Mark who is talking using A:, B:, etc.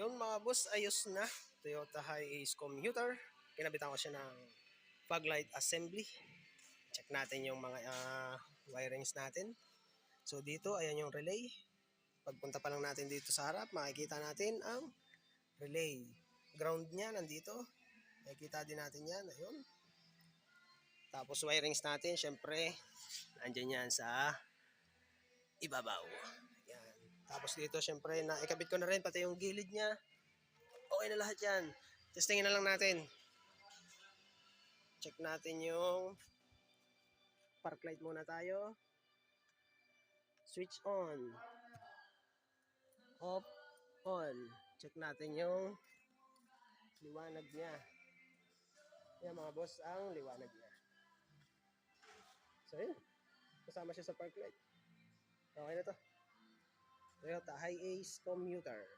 A: Yung mga boss, ayos na. Toyota Hiace commuter. Kinabitan ko siya ng fog light assembly. Check natin yung mga wirings natin. So dito, ayan yung relay. Pagpunta pa lang natin dito sa harap, makikita natin ang relay. Ground niya nandito. Makikita din natin yan. Ayun. Tapos wirings natin, syempre, andyan yan sa ibabaw. Yan. Tapos dito, syempre, ikabit ko na rin pati yung gilid niya. Okay na lahat yan. Testingin na lang natin. Check natin yung park light muna tayo. Switch on. Off. On. Check natin yung liwanag niya. Yan mga boss, ang liwanag niya. So yun. Kasama siya sa park light. Okay na to. Toyota Hiace commuter.